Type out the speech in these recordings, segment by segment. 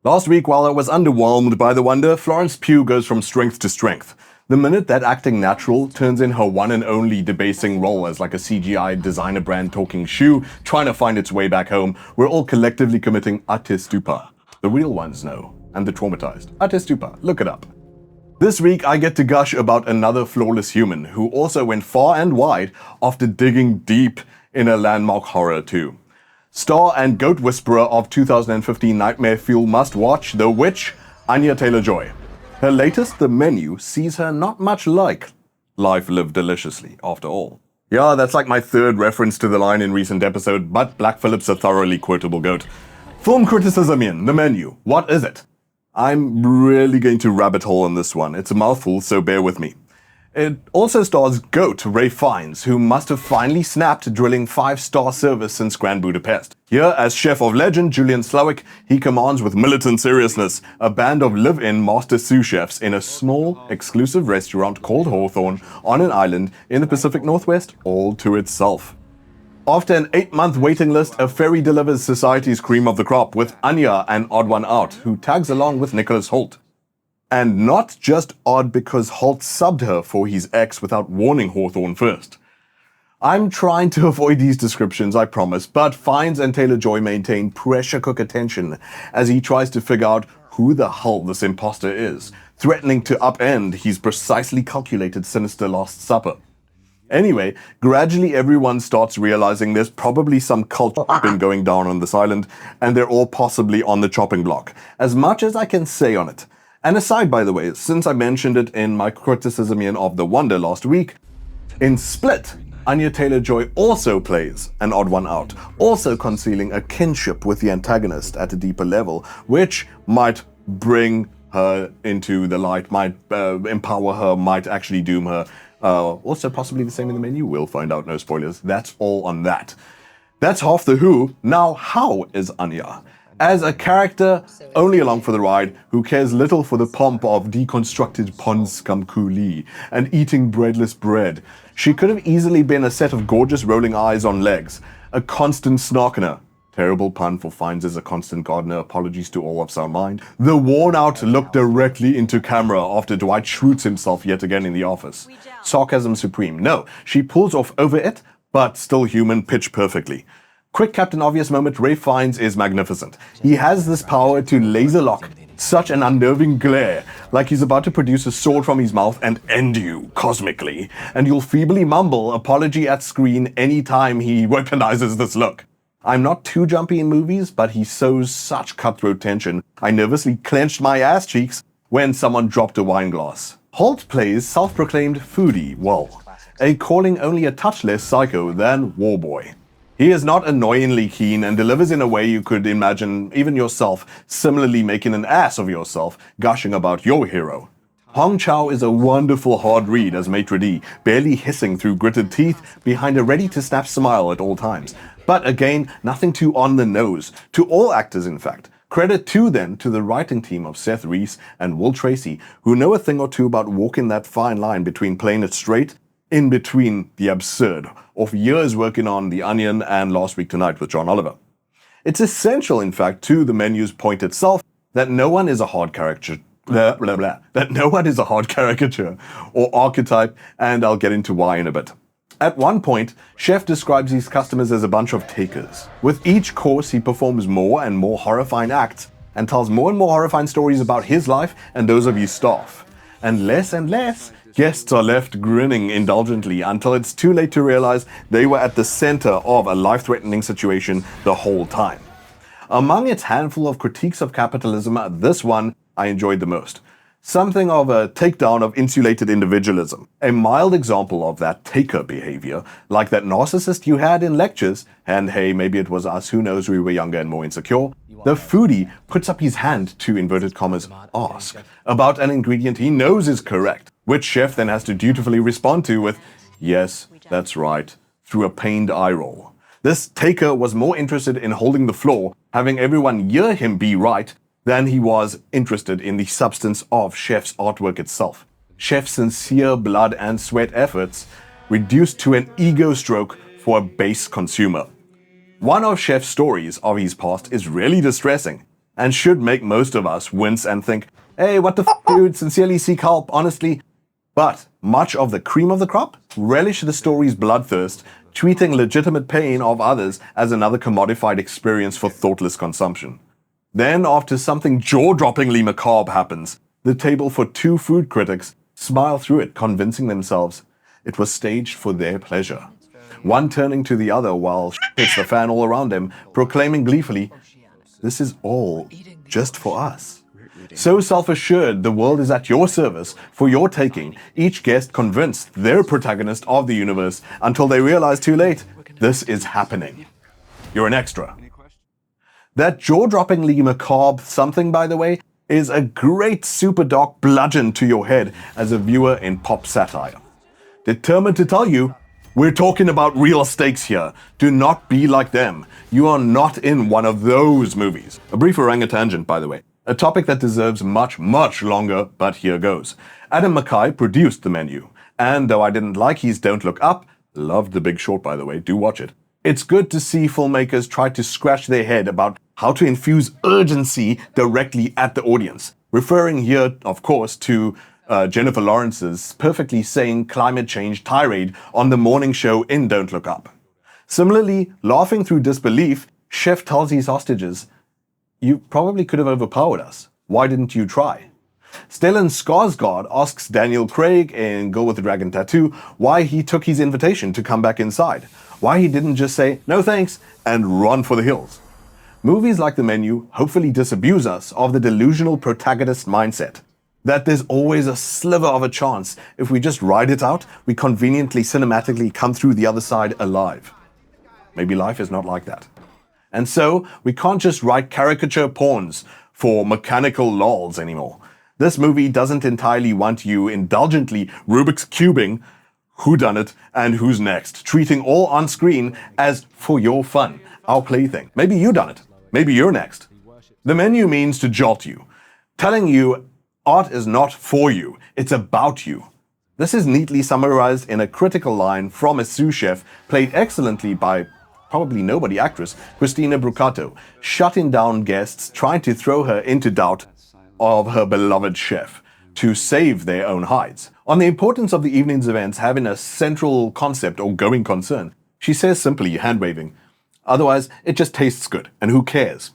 Last week, while I was underwhelmed by the wonder, Florence Pugh goes from strength to strength. The minute that acting natural turns in her one and only debasing role as like a CGI designer brand talking shoe trying to find its way back home, we're all collectively committing ate stupa. The real ones know, and the traumatized. Ate stupa, look it up. This week, I get to gush about another flawless human who also went far and wide after digging deep in a landmark horror too. Star and goat whisperer of 2015 nightmare fuel must-watch, The Witch, Anya Taylor-Joy. Her latest, The Menu, sees her not much like life lived deliciously, after all. Yeah, that's like my third reference to the line in recent episode, but Black Phillip's a thoroughly quotable goat. Film Critici-simian, The Menu, what is it? I'm really going to rabbit hole on this one. It's a mouthful, so bear with me. It also stars GOAT Ralph Fiennes, who must have finally snapped drilling 5-star service since Grand Budapest. Here, as chef of legend Julian Slowik, he commands with militant seriousness a band of live-in master sous chefs in a small, exclusive restaurant called Hawthorne on an island in the Pacific Northwest, all to itself. After an 8-month waiting list, a ferry delivers society's cream of the crop with Anya, an odd one out, who tags along with Nicholas Hoult. And not just odd because Hoult subbed her for his ex without warning Hawthorne first. I'm trying to avoid these descriptions, I promise, but Fiennes and Taylor-Joy maintain pressure cooker tension as he tries to figure out who the hell this imposter is, threatening to upend his precisely calculated sinister Last Supper. Anyway, gradually everyone starts realizing there's probably some cult been going down on this island, and they're all possibly on the chopping block. As much as I can say on it. And aside, by the way, since I mentioned it in my Critici-simian of The Wonder last week, in Split, Anya Taylor-Joy also plays an odd one out, also concealing a kinship with the antagonist at a deeper level, which might bring her into the light, might empower her, might actually doom her. Also possibly the same in The Menu, we'll find out, no spoilers. That's all on that. That's half the who. Now, how is Anya? As a character, only along for the ride, who cares little for the pomp of deconstructed pond scum coulis and eating breadless bread, she could have easily been a set of gorgeous rolling eyes on legs, a constant snarkener. Terrible pun for Fiennes as a constant gardener, apologies to all of sound mind. The worn-out look directly into camera after Dwight shoots himself yet again in the office. Sarcasm supreme. No, she pulls off over it, but still human pitch perfectly. Quick Captain Obvious moment, Ralph Fiennes is magnificent. He has this power to laser lock such an unnerving glare, like he's about to produce a sword from his mouth and end you cosmically, and you'll feebly mumble apology at screen anytime he weaponizes this look. I'm not too jumpy in movies, but he sows such cutthroat tension, I nervously clenched my ass cheeks when someone dropped a wine glass. Hoult plays self-proclaimed foodie, well, a calling only a touch less psycho than Warboy. He is not annoyingly keen and delivers in a way you could imagine even yourself similarly making an ass of yourself, gushing about your hero. Chau is a wonderful hard read as maitre d', barely hissing through gritted teeth behind a ready-to-snap smile at all times. But again, nothing too on the nose. To all actors, in fact. Credit too, then, to the writing team of Seth, Reiss, and Tracy, who know a thing or two about walking that fine line between playing it straight, in between the absurd, of years working on The Onion and Last Week Tonight with John Oliver. It's essential, in fact, to the menu's point itself, that no one is a hard caricature, or archetype, and I'll get into why in a bit. At one point, Chef describes his customers as a bunch of takers. With each course, he performs more and more horrifying acts, and tells more and more horrifying stories about his life and those of his staff. And less, guests are left grinning indulgently until it's too late to realize they were at the center of a life-threatening situation the whole time. Among its handful of critiques of capitalism, this one I enjoyed the most. Something of a takedown of insulated individualism. A mild example of that taker behavior, like that narcissist you had in lectures, and hey, maybe it was us, who knows, we were younger and more insecure. The foodie puts up his hand to, inverted commas, ask about an ingredient he knows is correct, which Chef then has to dutifully respond to with, yes, that's right, through a pained eye roll. This taker was more interested in holding the floor, having everyone hear him be right, than he was interested in the substance of Chef's artwork itself. Chef's sincere blood and sweat efforts reduced to an ego stroke for a base consumer. One of Chef's stories of his past is really distressing. and should make most of us wince and think, hey, what the dude, sincerely seek help, honestly. But much of the cream of the crop relish the story's bloodthirst, treating legitimate pain of others as another commodified experience for thoughtless consumption. Then, after something jaw-droppingly macabre happens, the table for two food critics smile through it, convincing themselves it was staged for their pleasure. One turning to the other while hits the fan all around him, proclaiming gleefully, "This is all just for us." So self-assured, the world is at your service, for your taking, each guest convinced they're protagonist of the universe until they realize too late, this is happening. You're an extra. That jaw-droppingly macabre something, by the way, is a great super dark bludgeon to your head as a viewer in pop satire. Determined to tell you, we're talking about real stakes here. Do not be like them. You are not in one of those movies. A brief orangutangent, by the way. A topic that deserves much, much longer, but here goes. Adam McKay produced the menu. And though I didn't like his Don't Look Up, loved The Big Short, by the way, do watch it. It's good to see filmmakers try to scratch their head about how to infuse urgency directly at the audience. Referring here, of course, to Jennifer Lawrence's perfectly sane climate change tirade on the morning show in Don't Look Up. Similarly, laughing through disbelief, Chef tells his hostages, "You probably could have overpowered us. Why didn't you try?" Stellan Skarsgård asks Daniel Craig in Girl with the Dragon Tattoo why he took his invitation to come back inside. Why he didn't just say, "No thanks," and run for the hills. Movies like The Menu hopefully disabuse us of the delusional protagonist mindset. That there's always a sliver of a chance. If we just ride it out, we conveniently cinematically come through the other side alive. Maybe life is not like that. And so, we can't just write caricature porns for mechanical lols anymore. This movie doesn't entirely want you indulgently Rubik's cubing whodunit and who's next, treating all on screen as for your fun, our plaything. Maybe you done it. Maybe you're next. The Menu means to jolt you, telling you art is not for you, it's about you. This is neatly summarized in a critical line from a sous chef, played excellently by probably nobody actress, Christina Brucato, shutting down guests trying to throw her into doubt of her beloved chef to save their own hides. On the importance of the evening's events having a central concept or going concern, she says simply, hand-waving, "Otherwise, it just tastes good, and who cares?"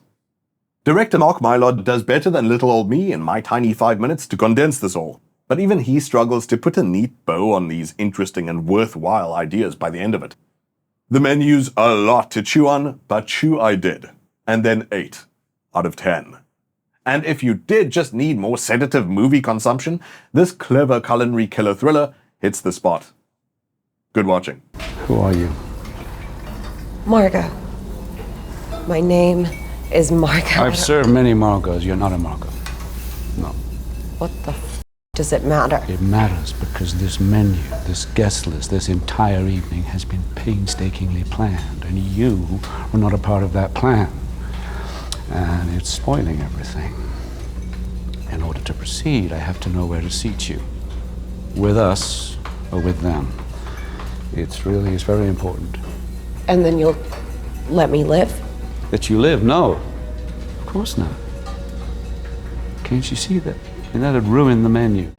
Director Mark Mylod does better than little old me in my tiny 5 minutes to condense this all. But even he struggles to put a neat bow on these interesting and worthwhile ideas by the end of it. The Menu's a lot to chew on, but chew I did. And then 8 out of 10. And if you did just need more sedative movie consumption, this clever culinary killer thriller hits the spot. Good watching. Who are you? Margot. My name is Margot. I've served many Margos. You're not a Margot. No. What the f does it matter? It matters because this menu, this guest list, this entire evening has been painstakingly planned, and you were not a part of that plan. And it's spoiling everything. In order to proceed, I have to know where to seat you. With us or with them. It's very important. And then you'll let me live? That you live? No. Of course not. Can't you see that? And that'd ruin the menu.